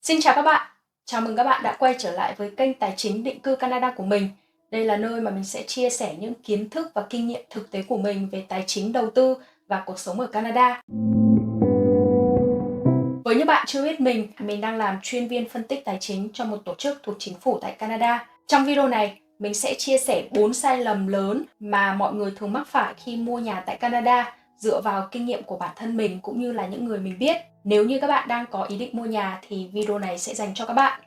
Xin chào các bạn, chào mừng các bạn đã quay trở lại với kênh Tài chính định cư Canada của mình. Đây là nơi mà mình sẽ chia sẻ những kiến thức và kinh nghiệm thực tế của mình về tài chính đầu tư và cuộc sống ở Canada. Với những bạn chưa biết mình đang làm chuyên viên phân tích tài chính cho một tổ chức thuộc chính phủ tại Canada. Trong video này, mình sẽ chia sẻ 4 sai lầm lớn mà mọi người thường mắc phải khi mua nhà tại Canada dựa vào kinh nghiệm của bản thân mình cũng như là những người mình biết. Nếu như các bạn đang có ý định mua nhà thì video này sẽ dành cho các bạn.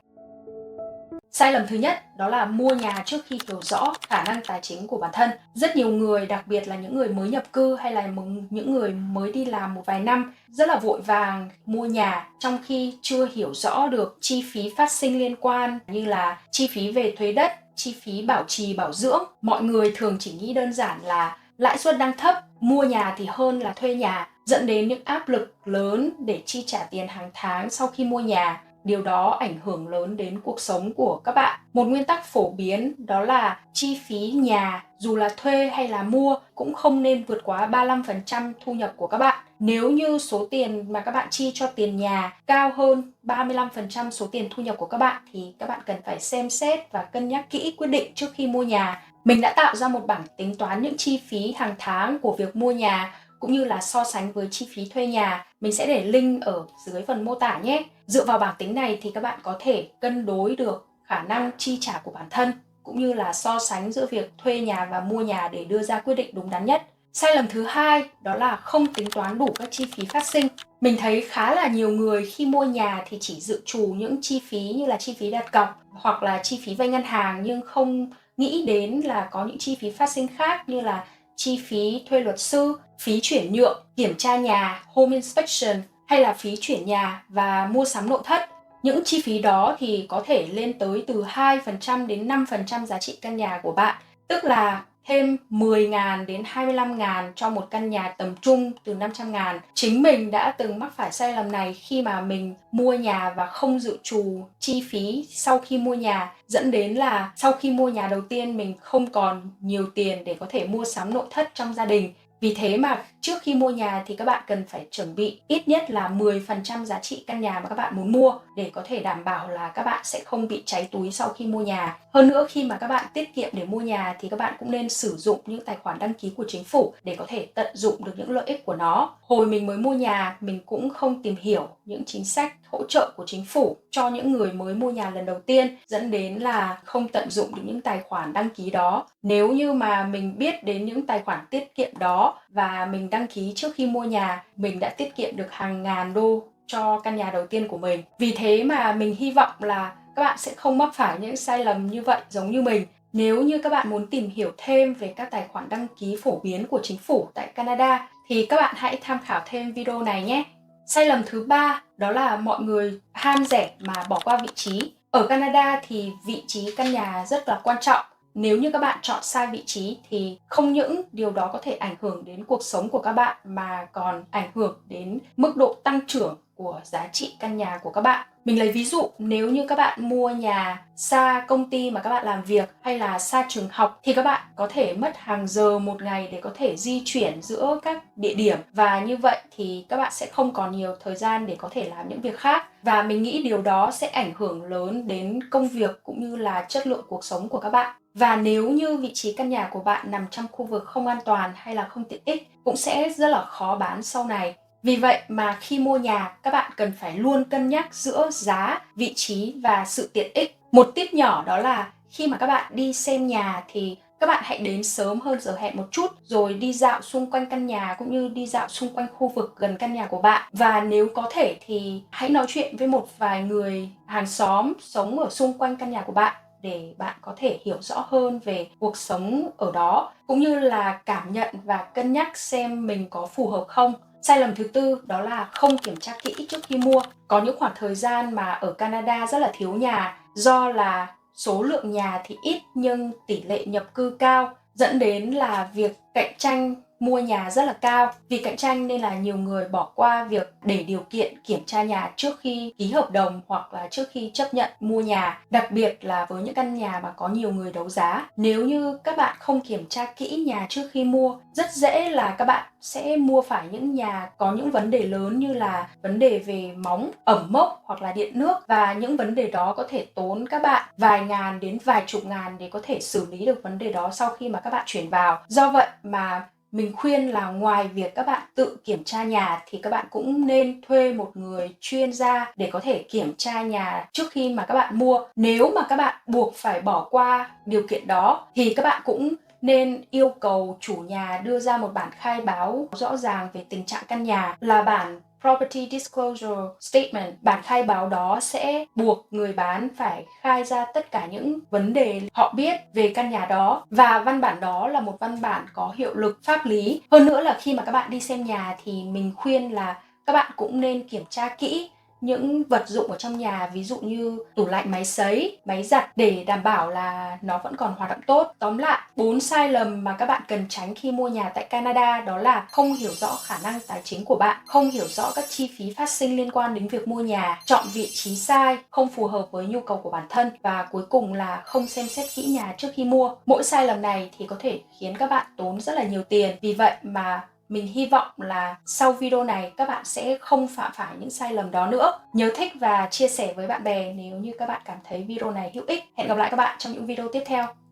Sai lầm thứ nhất đó là mua nhà trước khi hiểu rõ khả năng tài chính của bản thân. Rất nhiều người, đặc biệt là những người mới nhập cư hay là những người mới đi làm một vài năm, rất là vội vàng mua nhà trong khi chưa hiểu rõ được chi phí phát sinh liên quan như là chi phí về thuế đất, chi phí bảo trì bảo dưỡng. Mọi người thường chỉ nghĩ đơn giản là lãi suất đang thấp, mua nhà thì hơn là thuê nhà, dẫn đến những áp lực lớn để chi trả tiền hàng tháng sau khi mua nhà. Điều đó ảnh hưởng lớn đến cuộc sống của các bạn. Một nguyên tắc phổ biến đó là chi phí nhà dù là thuê hay là mua cũng không nên vượt quá 35% thu nhập của các bạn. Nếu như số tiền mà các bạn chi cho tiền nhà cao hơn 35% số tiền thu nhập của các bạn thì các bạn cần phải xem xét và cân nhắc kỹ quyết định trước khi mua nhà. Mình đã tạo ra một bảng tính toán những chi phí hàng tháng của việc mua nhà cũng như là so sánh với chi phí thuê nhà. Mình sẽ để link ở dưới phần mô tả nhé. Dựa vào bảng tính này thì các bạn có thể cân đối được khả năng chi trả của bản thân cũng như là so sánh giữa việc thuê nhà và mua nhà để đưa ra quyết định đúng đắn nhất. Sai lầm thứ hai đó là không tính toán đủ các chi phí phát sinh. Mình thấy khá là nhiều người khi mua nhà thì chỉ dự trù những chi phí như là chi phí đặt cọc hoặc là chi phí vay ngân hàng nhưng không nghĩ đến là có những chi phí phát sinh khác như là chi phí thuê luật sư, phí chuyển nhượng, kiểm tra nhà, home inspection hay là phí chuyển nhà và mua sắm nội thất. Những chi phí đó thì có thể lên tới từ 2% đến 5% giá trị căn nhà của bạn, tức là thêm 10.000 đến 25.000 cho một căn nhà tầm trung từ 500.000. Chính mình đã từng mắc phải sai lầm này khi mà mình mua nhà và không dự trù chi phí sau khi mua nhà, dẫn đến là sau khi mua nhà đầu tiên mình không còn nhiều tiền để có thể mua sắm nội thất trong gia đình. Vì thế mà trước khi mua nhà thì các bạn cần phải chuẩn bị ít nhất là 10% giá trị căn nhà mà các bạn muốn mua để có thể đảm bảo là các bạn sẽ không bị cháy túi sau khi mua nhà. Hơn nữa, khi mà các bạn tiết kiệm để mua nhà thì các bạn cũng nên sử dụng những tài khoản đăng ký của chính phủ để có thể tận dụng được những lợi ích của nó. Hồi mình mới mua nhà, mình cũng không tìm hiểu những chính sách hỗ trợ của chính phủ cho những người mới mua nhà lần đầu tiên, dẫn đến là không tận dụng được những tài khoản đăng ký đó. Nếu như mà mình biết đến những tài khoản tiết kiệm đó và mình đăng ký trước khi mua nhà, mình đã tiết kiệm được hàng ngàn đô cho căn nhà đầu tiên của mình. Vì thế mà mình hy vọng là các bạn sẽ không mắc phải những sai lầm như vậy giống như mình. Nếu như các bạn muốn tìm hiểu thêm về các tài khoản đăng ký phổ biến của chính phủ tại Canada thì các bạn hãy tham khảo thêm video này nhé. Sai lầm thứ ba đó là mọi người ham rẻ mà bỏ qua vị trí. Ở Canada thì vị trí căn nhà rất là quan trọng. Nếu như các bạn chọn sai vị trí thì không những điều đó có thể ảnh hưởng đến cuộc sống của các bạn mà còn ảnh hưởng đến mức độ tăng trưởng của giá trị căn nhà của các bạn. Mình lấy ví dụ, nếu như các bạn mua nhà xa công ty mà các bạn làm việc hay là xa trường học thì các bạn có thể mất hàng giờ một ngày để có thể di chuyển giữa các địa điểm, và như vậy thì các bạn sẽ không còn nhiều thời gian để có thể làm những việc khác, và mình nghĩ điều đó sẽ ảnh hưởng lớn đến công việc cũng như là chất lượng cuộc sống của các bạn. Và nếu như vị trí căn nhà của bạn nằm trong khu vực không an toàn hay là không tiện ích cũng sẽ rất là khó bán sau này. Vì vậy mà khi mua nhà, các bạn cần phải luôn cân nhắc giữa giá, vị trí và sự tiện ích. Một tip nhỏ đó là khi mà các bạn đi xem nhà thì các bạn hãy đến sớm hơn giờ hẹn một chút rồi đi dạo xung quanh căn nhà cũng như đi dạo xung quanh khu vực gần căn nhà của bạn. Và nếu có thể thì hãy nói chuyện với một vài người hàng xóm sống ở xung quanh căn nhà của bạn để bạn có thể hiểu rõ hơn về cuộc sống ở đó cũng như là cảm nhận và cân nhắc xem mình có phù hợp không. Sai lầm thứ tư đó là không kiểm tra kỹ trước khi mua. Có những khoảng thời gian mà ở Canada rất là thiếu nhà do là số lượng nhà thì ít nhưng tỷ lệ nhập cư cao, dẫn đến là việc cạnh tranh mua nhà rất là cao. Vì cạnh tranh nên là nhiều người bỏ qua việc để điều kiện kiểm tra nhà trước khi ký hợp đồng hoặc là trước khi chấp nhận mua nhà, đặc biệt là với những căn nhà mà có nhiều người đấu giá. Nếu như các bạn không kiểm tra kỹ nhà trước khi mua, rất dễ là các bạn sẽ mua phải những nhà có những vấn đề lớn như là vấn đề về móng, ẩm mốc hoặc là điện nước, và những vấn đề đó có thể tốn các bạn vài ngàn đến vài chục ngàn để có thể xử lý được vấn đề đó sau khi mà các bạn chuyển vào. Do vậy mà mình khuyên là ngoài việc các bạn tự kiểm tra nhà thì các bạn cũng nên thuê một người chuyên gia để có thể kiểm tra nhà trước khi mà các bạn mua. Nếu mà các bạn buộc phải bỏ qua điều kiện đó thì các bạn cũng nên yêu cầu chủ nhà đưa ra một bản khai báo rõ ràng về tình trạng căn nhà, là bản Property Disclosure Statement. Bản khai báo đó sẽ buộc người bán phải khai ra tất cả những vấn đề họ biết về căn nhà đó, và văn bản đó là một văn bản có hiệu lực pháp lý. Hơn nữa là khi mà các bạn đi xem nhà thì mình khuyên là các bạn cũng nên kiểm tra kỹ những vật dụng ở trong nhà, ví dụ như tủ lạnh, máy sấy, máy giặt, để đảm bảo là nó vẫn còn hoạt động tốt. Tóm lại, 4 sai lầm mà các bạn cần tránh khi mua nhà tại Canada đó là không hiểu rõ khả năng tài chính của bạn, không hiểu rõ các chi phí phát sinh liên quan đến việc mua nhà, chọn vị trí sai, không phù hợp với nhu cầu của bản thân, và cuối cùng là không xem xét kỹ nhà trước khi mua. Mỗi sai lầm này thì có thể khiến các bạn tốn rất là nhiều tiền. Vì vậy mà mình hy vọng là sau video này các bạn sẽ không phạm phải những sai lầm đó nữa. Nhớ thích và chia sẻ với bạn bè nếu như các bạn cảm thấy video này hữu ích. Hẹn gặp lại các bạn trong những video tiếp theo.